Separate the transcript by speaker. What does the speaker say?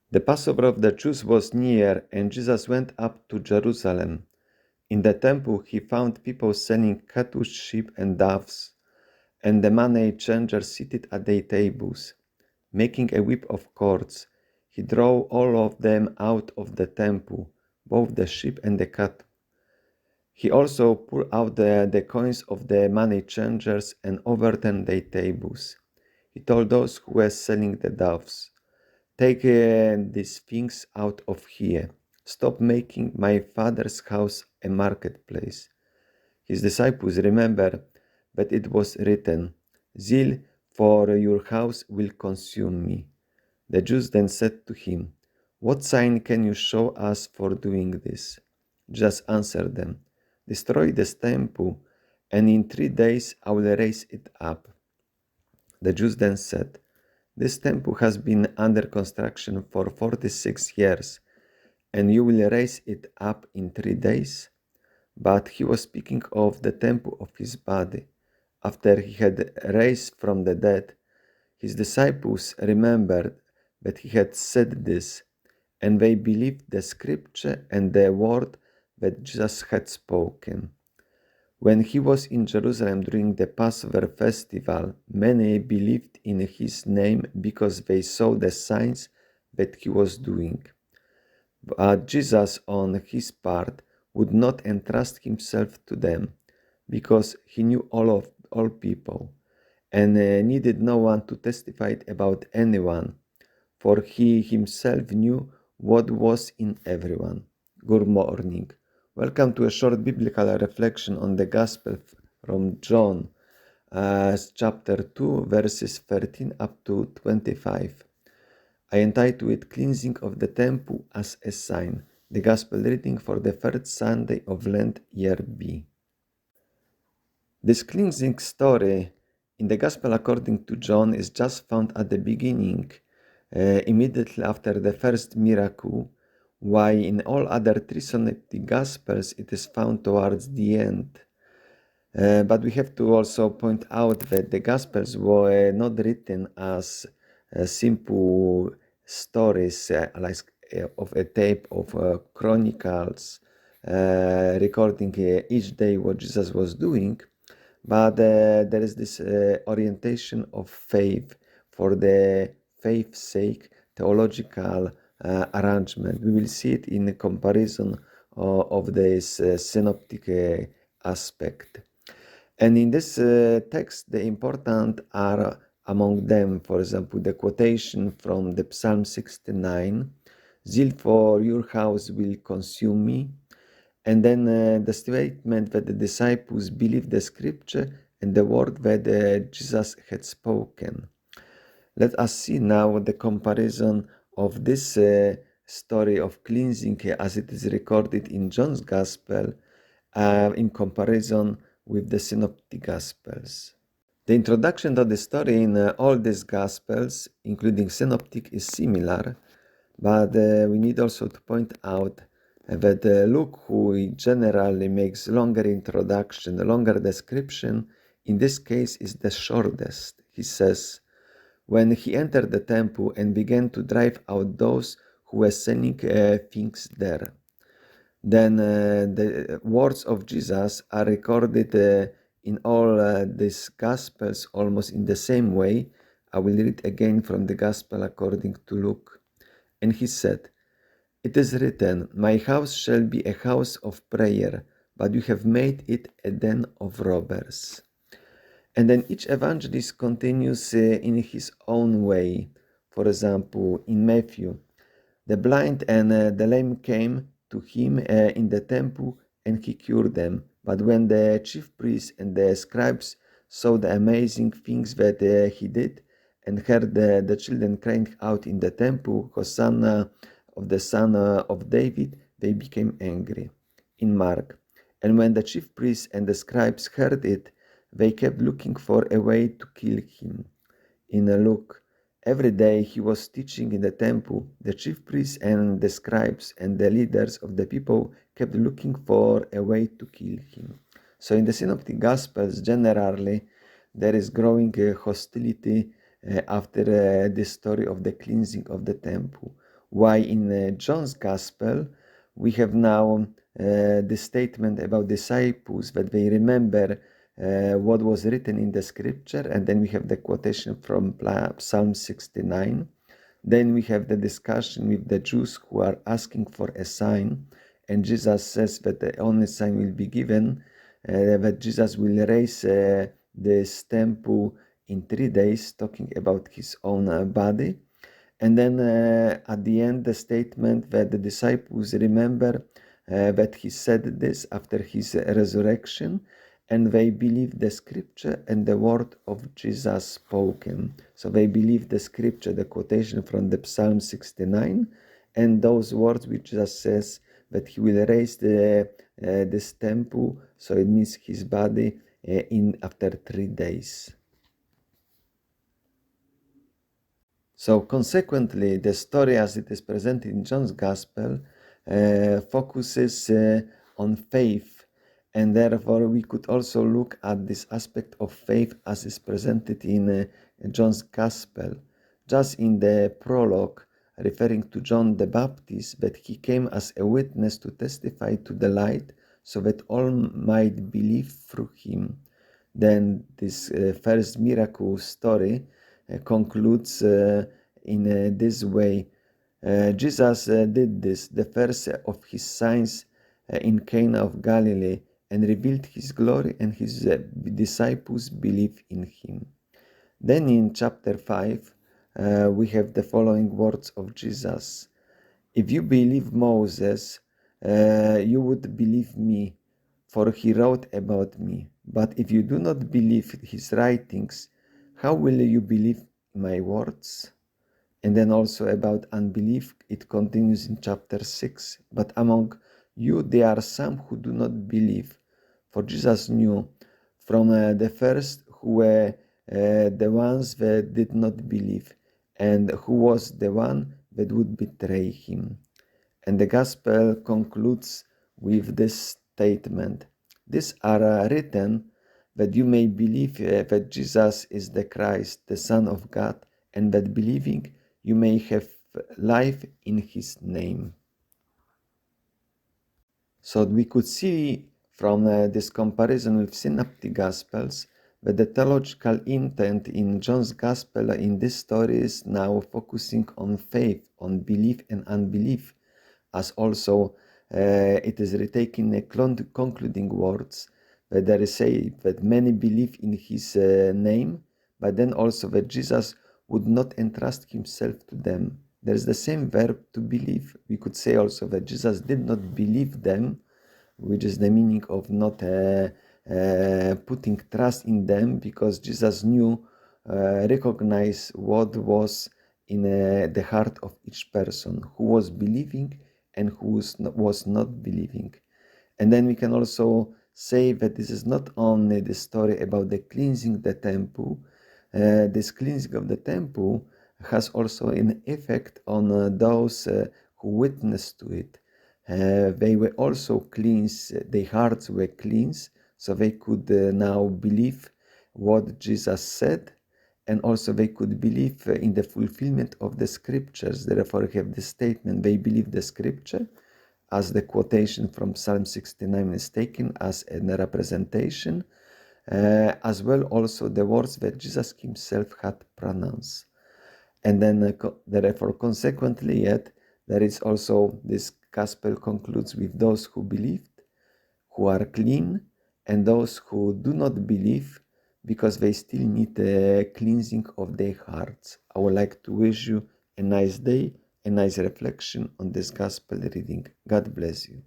Speaker 1: The Passover of the Jews was near, and Jesus went up to Jerusalem. In the temple he found people selling cattle, sheep, and doves, and the money changers seated at their tables. Making a whip of cords, he drove all of them out of the temple, both the sheep and the cattle. He also pulled out the coins of the money changers and overturned their tables. He told those who were selling the doves, "Take these things out of here. Stop making my father's house a marketplace." His disciples remembered that it was written, "Zeal for your house will consume me." The Jews then said to him, "What sign can you show us for doing this?" Jesus answered them, "Destroy this temple, and in 3 days I will raise it up." The Jews then said, "This temple has been under construction for 46 years, and you will raise it up in 3 days?" But he was speaking of the temple of his body. After he had raised from the dead, his disciples remembered that he had said this, and they believed the scripture and the word that Jesus had spoken. When he was in Jerusalem during the Passover festival, many believed in his name because they saw the signs that he was doing. But Jesus, on his part, would not entrust himself to them, because he knew all people, and needed no one to testify about anyone, for he himself knew what was in everyone. Good morning. Welcome to a short biblical reflection on the Gospel from John, chapter 2, verses 13 up to 25. I entitled it "Cleansing of the Temple as a Sign." The Gospel reading for the third Sunday of Lent, year B. This cleansing story in the Gospel according to John is just found at the beginning, immediately after the first miracle, while in all other three synoptic Gospels it is found towards the end. But we have to also point out that the Gospels were not written as simple stories of a tape of chronicles recording each day what Jesus was doing, but there is this orientation of faith for the faith's sake, theological arrangement. We will see it in the comparison of this synoptic aspect. And in this text, the important are among them, for example, the quotation from the Psalm 69, "Zeal for your house will consume me," and then the statement that the disciples believed the scripture and the word that Jesus had spoken. Let us see now the comparison of this story of cleansing as it is recorded in John's Gospel in comparison with the Synoptic Gospels. The introduction to the story in all these Gospels, including Synoptic, is similar, but we need also to point out that Luke, who generally makes longer introduction, longer description, in this case is the shortest. He says, "When he entered the temple and began to drive out those who were selling things there." Then the words of Jesus are recorded in all these Gospels almost in the same way. I will read again from the Gospel according to Luke. "And he said, 'It is written, my house shall be a house of prayer, but you have made it a den of robbers.'" And then each evangelist continues in his own way. For example, in Matthew, "The blind and the lame came to him in the temple, and he cured them. But when the chief priests and the scribes saw the amazing things that he did, and heard the children crying out in the temple, 'Hosanna of the Son of David,' they became angry." In Mark, "And when the chief priests and the scribes heard it, they kept looking for a way to kill him." In Luke, "Every day he was teaching in the temple. The chief priests and the scribes and the leaders of the people kept looking for a way to kill him." So in the Synoptic Gospels, generally, there is growing hostility after the story of the cleansing of the temple. Why in John's Gospel we have now the statement about disciples that they remember what was written in the scripture, and then we have the quotation from Psalm 69. Then we have the discussion with the Jews who are asking for a sign, and Jesus says that the only sign will be given, that Jesus will raise this temple in 3 days, talking about his own body. And then at the end, the statement that the disciples remember that he said this after his resurrection, and they believe the scripture and the word of Jesus spoken. So they believe the scripture, the quotation from the Psalm 69, and those words which Jesus says that he will raise this temple, so it means his body, in after 3 days. So consequently, the story as it is presented in John's Gospel focuses on faith, and therefore we could also look at this aspect of faith as is presented in John's Gospel. Just in the prologue, referring to John the Baptist, that he came as a witness to testify to the light, so that all might believe through him. Then this first miracle story concludes in this way. Jesus did this, the first of his signs in Cana of Galilee, and revealed his glory, and his disciples believed in him. Then in chapter 5, we have the following words of Jesus. If you believe Moses, you would believe me, for he wrote about me. But if you do not believe his writings, how will you believe my words? And then also about unbelief, it continues in chapter 6. But among you there are some who do not believe. For Jesus knew from the first who were the ones that did not believe, and who was the one that would betray him. And the Gospel concludes with this statement. These are written that you may believe that Jesus is the Christ, the Son of God, and that believing you may have life in his name. So we could see from this comparison with synoptic Gospels that the theological intent in John's Gospel in this story is now focusing on faith, on belief and unbelief, as also it is retaking the concluding words that there is say that many believe in his name, but then also that Jesus would not entrust himself to them. There is the same verb to believe. We could say also that Jesus did not believe them, which is the meaning of not putting trust in them, because Jesus knew, recognized what was in the heart of each person, who was believing and who was not believing. And then we can also say that this is not only the story about the cleansing the temple. This cleansing of the temple has also an effect on those who witness to it. They were also cleansed, their hearts were cleansed, so they could now believe what Jesus said, and also they could believe in the fulfillment of the scriptures. Therefore, we have this statement, they believe the scripture, as the quotation from Psalm 69 is taken as a representation, as well also the words that Jesus himself had pronounced. And then therefore consequently yet there is also this gospel concludes with those who believed, who are clean, and those who do not believe, because they still need the cleansing of their hearts. I would like to wish you a nice day, a nice reflection on this gospel reading. God bless you.